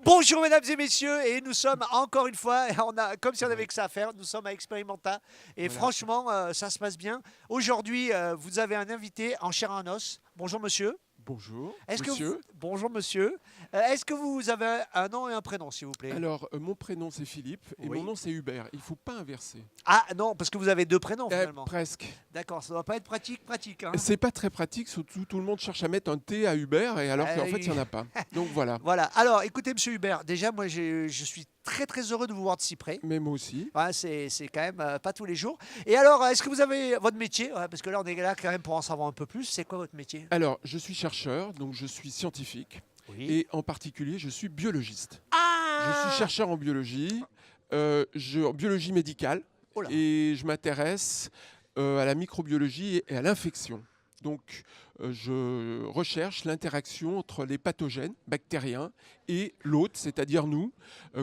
Bonjour mesdames et messieurs, et nous sommes encore une fois, comme si on avait que ça à faire, nous sommes à Expérimenta, et Voilà. franchement, ça se passe bien. Aujourd'hui, vous avez un invité en chair et en os. Bonjour monsieur. Bonjour, Est-ce que monsieur. Bonjour monsieur. Est-ce que vous avez un nom et un prénom, s'il vous plaît? Alors, mon prénom c'est Philippe et Oui. mon nom c'est Hubert. Il ne faut pas inverser. Ah non, parce que vous avez deux prénoms finalement. Presque. D'accord, ça ne doit pas être pratique. Hein. C'est pas très pratique, surtout tout le monde cherche à mettre un T à Hubert et alors qu'en fait il n'y en a pas. Donc voilà. Voilà. Alors, écoutez, monsieur Hubert, déjà, moi, je suis très, très heureux de vous voir de si près. Mais moi aussi. Ouais, c'est quand même pas tous les jours. Et alors, est-ce que vous avez votre métier? Ouais, parce que là, on est là quand même pour en savoir un peu plus. C'est quoi votre métier? Alors, je suis chercheur, donc je suis scientifique Oui. et en particulier je suis biologiste. Je Ah suis chercheur en biologie, en biologie médicale Oh là. et je m'intéresse à la microbiologie et à l'infection. Donc, je recherche l'interaction entre les pathogènes bactériens et l'hôte, c'est-à-dire nous.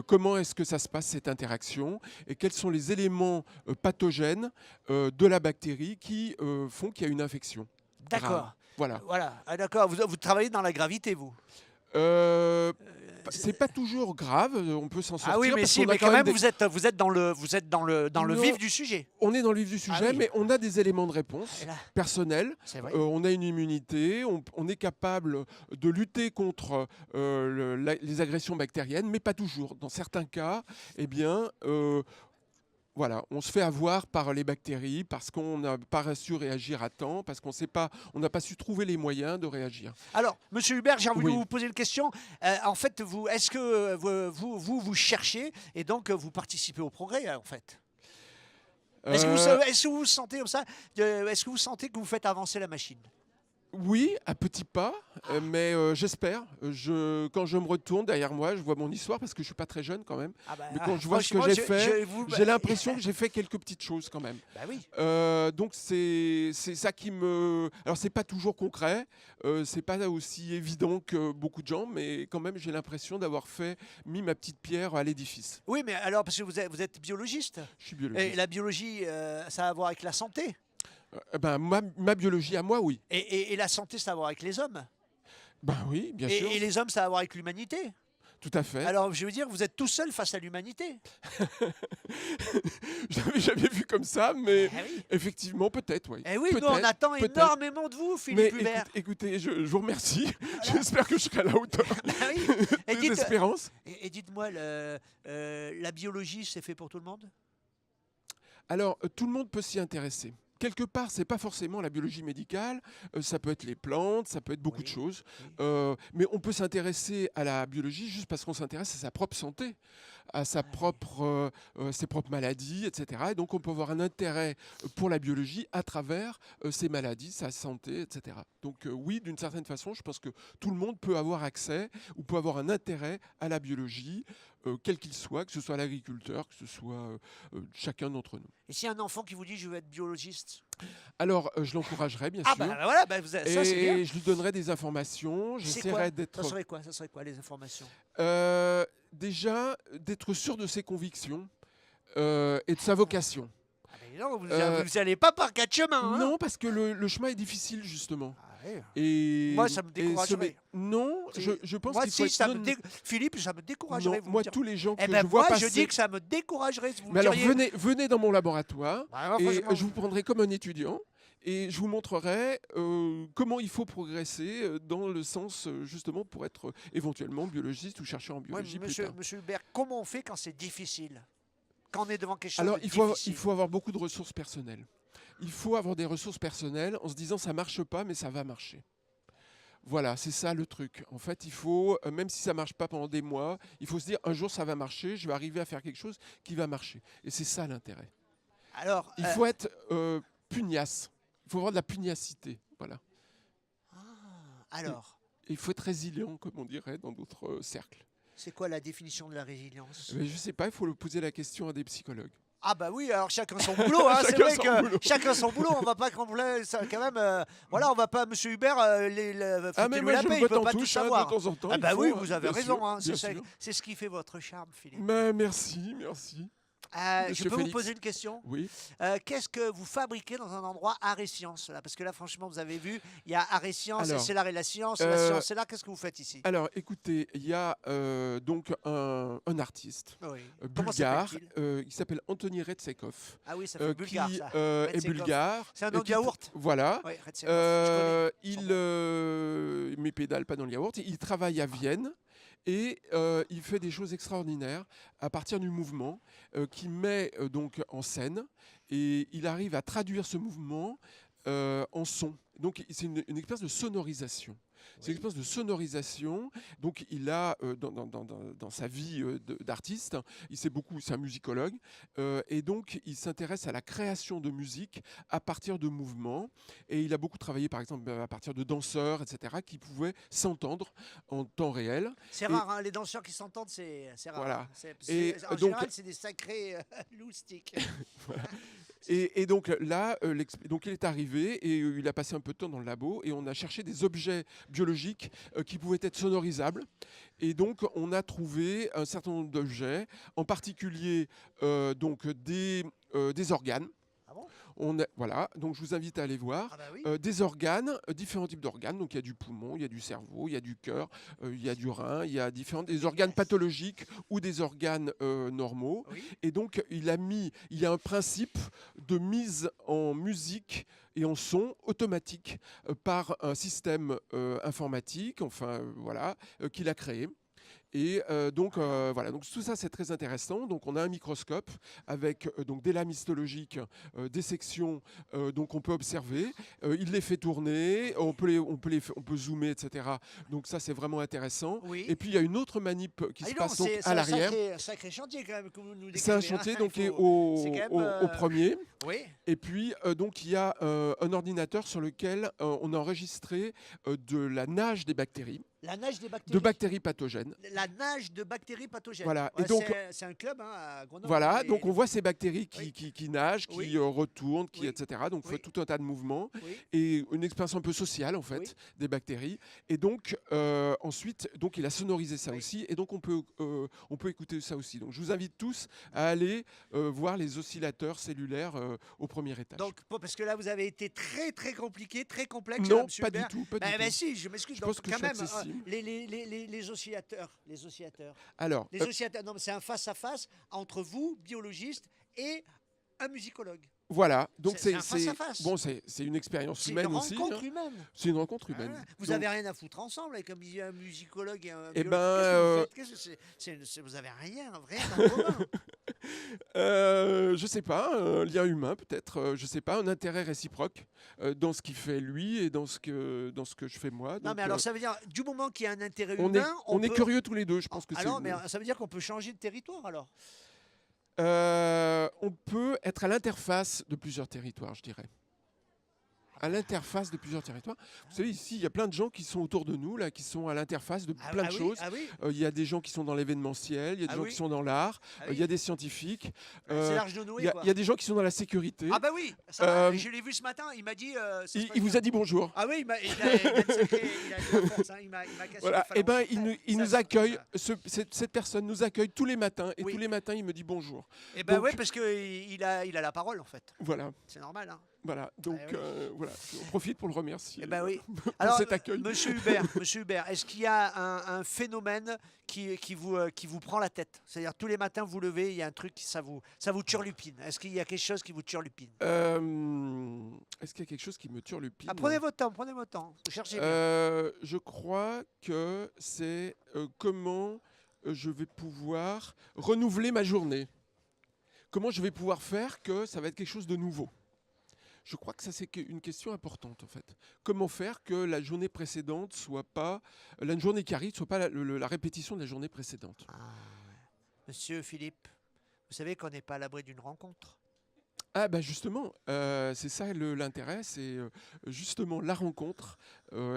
Comment est-ce que ça se passe, cette interaction, et quels sont les éléments pathogènes de la bactérie qui font qu'il y a une infection grave. D'accord. Voilà. Voilà. Ah, d'accord. Vous travaillez dans la gravité, vous? C'est pas toujours grave, on peut s'en sortir. Ah oui, mais parce si, qu'on a mais quand même même, vous êtes dans le Non. vif du sujet. On est dans le vif du sujet, oui. mais on a des éléments de réponse Et là, personnels. c'est vrai. On a une immunité, on est capable de lutter contre les agressions bactériennes, mais pas toujours. Dans certains cas, eh bien, voilà, on se fait avoir par les bactéries parce qu'on n'a pas su réagir à temps, parce on n'a pas su trouver les moyens de réagir. Alors, monsieur Hubert, j'ai envie de Oui. vous poser une question. En fait, est-ce que vous cherchez et donc vous participez au progrès, en fait? Est-ce que vous sentez comme ça? Est-ce que vous sentez que vous faites avancer la machine? Oui, à petits pas, mais j'espère. Quand je me retourne derrière moi, je vois mon histoire parce que je suis pas très jeune quand même. Ah bah, Mais quand je vois ce que franchement, j'ai fait, vous- j'ai l'impression que j'ai fait quelques petites choses quand même. Bah oui. Donc c'est ça qui me. Alors c'est pas toujours concret, c'est pas aussi évident que beaucoup de gens, mais quand même j'ai l'impression d'avoir mis ma petite pierre à l'édifice. Oui, mais alors, parce que vous êtes biologiste. Je suis Et biologiste. la biologie, ça a à voir avec la santé. Ben, ma biologie à moi, oui. Et la santé, ça a à voir avec les hommes. Ben oui, bien sûr. Et les hommes, ça a à voir avec l'humanité. Tout à fait. Alors, je veux dire, vous êtes tout seul face à l'humanité. Je l'avais jamais vu comme ça, mais Eh oui. effectivement, peut-être, oui. Eh oui, nous, on Peut-être, attend peut-être. énormément de vous, Mais Philippe Hubert. écoutez, je vous remercie. J'espère que je serai à la hauteur Bah oui. Et des espérances. dites-moi, la biologie, c'est fait pour tout le monde? Alors, tout le monde peut s'y intéresser. Quelque part, c'est pas forcément la biologie médicale, ça peut être les plantes, ça peut être beaucoup de choses. Mais on peut s'intéresser à la biologie juste parce qu'on s'intéresse à sa propre santé, à ses propres maladies, etc. Et donc, on peut avoir un intérêt pour la biologie à travers ses maladies, sa santé, etc. Donc, oui, d'une certaine façon, je pense que tout le monde peut avoir accès ou peut avoir un intérêt à la biologie, quel qu'il soit, que ce soit l'agriculteur, que ce soit chacun d'entre nous. Et si un enfant qui vous dit je veux être biologiste? Alors, je l'encouragerai, bien Ah sûr. bah voilà, ça c'est bien. Et je lui donnerai des informations. J'essaierai d'être. Ça serait quoi les informations? Déjà, d'être sûr de ses convictions et de sa vocation. Ah mais non, vous n'allez pas par quatre chemins. Hein. Non, parce que le chemin est difficile, justement. Ah ouais. Et, Moi, ça me découragerait. Non, Si. je pense Moi, qu'il faut si, être Philippe, ça me découragerait. Non, vous moi, me dire. tous les gens que Eh ben je vois moi, passer. je dis que ça me découragerait. Vous Mais me alors, diriez. venez dans mon laboratoire Bah, et franchement. je vous prendrai comme un étudiant et je vous montrerai comment il faut progresser dans le sens, justement, pour être éventuellement biologiste ou chercheur en Ouais, biologie plus tard. monsieur Hubert, comment on fait quand c'est difficile? Quand on est devant quelque chose Alors, de difficile? il faut avoir beaucoup de ressources personnelles. Il faut avoir des ressources personnelles en se disant ça marche pas, mais ça va marcher. Voilà, c'est ça le truc. En fait, il faut, même si ça marche pas pendant des mois, il faut se dire un jour ça va marcher, je vais arriver à faire quelque chose qui va marcher. Et c'est ça l'intérêt. Alors, Il faut être pugnace. Il faut avoir de la pugnacité. Voilà. alors, Et il faut être résilient, comme on dirait dans d'autres cercles. c'est quoi la définition de la résilience? Mais je sais pas, il faut le poser la question à des psychologues. Ah bah oui, alors chacun son boulot, hein, c'est Chacun vrai son que boulot. chacun son boulot, on va pas ça, quand même, voilà, on va pas, monsieur Hubert, Mais foutez-lui moi la je paix, me il peut botte en pas tout touche, hein, savoir. de temps en temps. Ah il bah faut, oui, vous avez bien raison, sûr, hein, bien sûr. c'est ce qui fait votre charme, Philippe. Mais merci, merci. Je Monsieur peux Félix. vous poser une question? Oui. Qu'est-ce que vous fabriquez dans un endroit art et sciences là? Parce que là, franchement, vous avez vu, il y a art et sciences, Alors, c'est l'art et la science c'est l'art. Qu'est-ce que vous faites ici? Alors, écoutez, il y a donc un artiste Oui. Comment bulgare, s'appelle-t-il? il s'appelle Anthony Retsekov, Ah oui, ça fait bulgare, qui ça. est Retsekov. bulgare. C'est un nom de yaourt. Voilà. Oui, Retsekov, je connais. Mais pédale pas dans le yaourt. Il travaille à Vienne. Et il fait des choses extraordinaires à partir du mouvement qu'il met donc en scène, et il arrive à traduire ce mouvement en son. Donc c'est une expérience de sonorisation. C'est une expérience de sonorisation. Donc il a dans sa vie d'artiste, c'est un musicologue, et donc il s'intéresse à la création de musique à partir de mouvements. Et il a beaucoup travaillé, par exemple, à partir de danseurs, etc., qui pouvaient s'entendre en temps réel. C'est rare, hein, les danseurs qui s'entendent, c'est rare. Voilà. Hein. En donc, général, c'est des sacrés loustiques. voilà. Et donc là, donc il est arrivé et il a passé un peu de temps dans le labo, et on a cherché des objets biologiques qui pouvaient être sonorisables. Et donc on a trouvé un certain nombre d'objets, en particulier donc des organes. Ah bon? Voilà, donc je vous invite à aller voir. Ah bah oui. Des organes, différents types d'organes. Donc il y a du poumon, il y a du cerveau, il y a du cœur, il y a du rein, il y a des organes pathologiques ou des organes normaux. Oui. Et donc il y a un principe de mise en musique et en son automatique par un système informatique, voilà, qu'il a créé. Et donc voilà, donc tout ça c'est très intéressant. Donc on a un microscope avec donc des lames histologiques, des sections, donc on peut observer. Il les fait tourner, on peut zoomer, etc. Donc ça c'est vraiment intéressant. Oui. Et puis il y a une autre manip qui se passe donc à l'arrière. C'est un sacré chantier quand même que vous nous décrivez. C'est un chantier donc Il faut- au, c'est quand même, au premier. Oui. Et puis, donc, il y a un ordinateur sur lequel on a enregistré de la nage des bactéries, La nage des bactéries. de bactéries pathogènes. La nage de bactéries pathogènes. Voilà. Ouais, Et donc, c'est un club hein, à Grenoble. voilà, Et- donc on voit ces bactéries Oui. qui nagent, qui Oui. retournent, Oui. etc. Donc on Oui. fait tout un tas de mouvements Oui. et une expérience un peu sociale en fait Oui. des bactéries. Et donc ensuite, donc il a sonorisé ça Oui. aussi, et donc on peut écouter ça aussi. Donc je vous invite tous à aller voir les oscillateurs cellulaires au premier étage. Donc, parce que là, vous avez été très, très compliqué, très complexe. Non, monsieur pas du Hubert. tout, pas du Ben tout. si, je m'excuse. Je Donc, pense que quand je suis même, accessible. les oscillateurs. Les oscillateurs. Alors, Les oscillateurs. Non, mais c'est un face-à-face entre vous, biologiste, et un musicologue. voilà, donc C'est un face-à-face. bon, c'est une expérience C'est humaine une aussi. rencontre Hein. humaine. C'est une rencontre humaine. Ah, vous Donc, avez rien à foutre ensemble avec un musicologue et un Eh biologue. ben, Qu'est-ce que vous faites vous avez rien en commun. je sais pas, un lien humain peut-être, je sais pas, un intérêt réciproque dans ce qu'il fait lui et dans ce que je fais moi. Non, Donc, mais alors ça veut dire, du moment qu'il y a un intérêt on est, humain, on est peut- curieux tous les deux, je pense que c'est. Alors, mais ça veut dire qu'on peut changer de territoire alors. On peut être à l'interface de plusieurs territoires, je dirais. À l'interface de plusieurs territoires. Vous savez, ici, il y a plein de gens qui sont autour de nous, là, qui sont à l'interface de plein de oui, choses. Ah oui. Il y a des gens qui sont dans l'événementiel, il y a des Ah gens oui. qui sont dans l'art, Ah il y oui. a des scientifiques, C'est l'Arche de Noé, il quoi. y a des gens qui sont dans la sécurité. Ah bah oui, ça va, je l'ai vu ce matin, il m'a dit... ça se Il passe vous bien. a dit bonjour. Ah oui, il a de la force, hein, il m'a cassé Voilà. les Et ben, phalanges. il Ça, nous ça, accueille. ça. Cette personne nous accueille tous les matins, et Oui. tous les matins, il me dit bonjour. Eh ben Donc- ouais, parce qu'il a la parole en fait. Voilà, C'est normal, hein. voilà. Donc oui. voilà, on profite pour le remercier. Eh ben oui. pour Alors, cet accueil. Monsieur Hubert, est-ce qu'il y a un phénomène qui vous prend la tête? C'est-à-dire tous les matins vous levez, il y a un truc qui ça vous turlupine. Est-ce qu'il y a quelque chose qui vous turlupine? Est-ce qu'il y a quelque chose qui me turlupine? Prenez votre temps. Vous cherchez bien. Je crois que c'est comment je vais pouvoir renouveler ma journée. Comment je vais pouvoir faire que ça va être quelque chose de nouveau. Je crois que ça c'est une question importante en fait. Comment faire que la journée précédente soit pas, la journée qui arrive soit pas la répétition de la journée précédente. Ah, ouais. Monsieur Philippe, vous savez qu'on n'est pas à l'abri d'une rencontre. Ah bah justement, c'est ça l'intérêt, c'est justement la rencontre,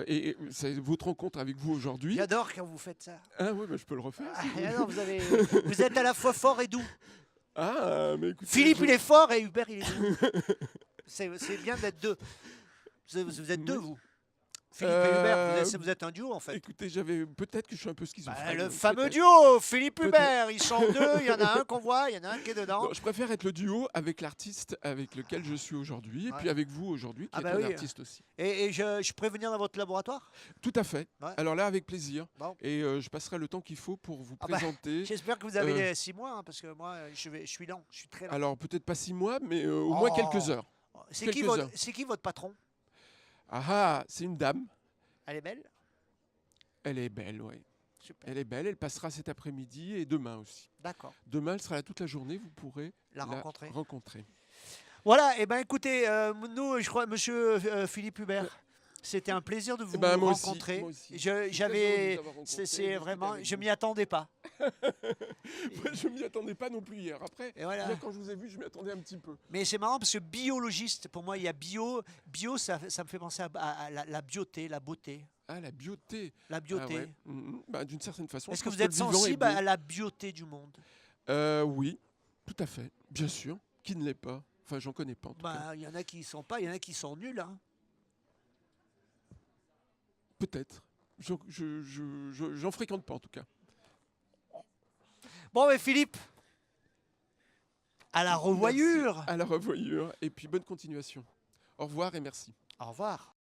et c'est votre rencontre avec vous aujourd'hui. J'adore quand vous faites ça. Ah oui, bah, je peux le refaire. Ah, alors, vous êtes à la fois fort et doux. Ah, mais écoutez, Philippe, il est fort et Hubert, il est doux. C'est bien d'être deux. Vous êtes deux, vous. Philippe et Hubert, vous êtes un duo en fait. Écoutez, peut-être que je suis un peu schizophrène. Le fameux peut-être. duo, Philippe Hubert, ils sont deux, il y en a un qu'on voit, il y en a un qui est dedans. Non, je préfère être le duo avec l'artiste avec lequel je suis aujourd'hui, et puis avec vous aujourd'hui, qui êtes un artiste aussi. Et je pourrais venir dans votre laboratoire? Tout à fait. Ouais. Alors là, avec plaisir. Bon. Et je passerai le temps qu'il faut pour vous présenter. J'espère que vous avez les 6 mois, hein, parce que moi, je suis lent, je suis très lent. Alors peut-être pas 6 mois, mais au moins quelques heures. C'est qui votre patron? Ah, c'est une dame. Elle est belle? Elle est belle, oui. Super. Elle est belle, elle passera cet après-midi et demain aussi. D'accord. Demain, elle sera là toute la journée, vous pourrez la rencontrer. Voilà, et ben écoutez, nous, je crois, monsieur Philippe Hubert, c'était un plaisir de vous rencontrer. Moi aussi. C'est vraiment, je m'y attendais pas. Moi, je m'y attendais pas non plus hier. Après, voilà. hier, quand je vous ai vu, je m'y attendais un petit peu. Mais c'est marrant parce que biologiste, pour moi, il y a bio, ça me fait penser à la beauté, la beauté. Ah, la beauté. La beauté. Ah ouais. D'une certaine façon. Est-ce que vous êtes sensible à la beauté du monde? Oui, tout à fait, bien sûr. Qui ne l'est pas? Enfin, j'en connais pas en tout cas. Il y en a qui sont pas, il y en a qui sont nuls. Hein. Peut-être. J'en fréquente pas en tout cas. Bon, mais Philippe, à la revoyure. Merci. À la revoyure. Et puis bonne continuation. Au revoir et merci. Au revoir.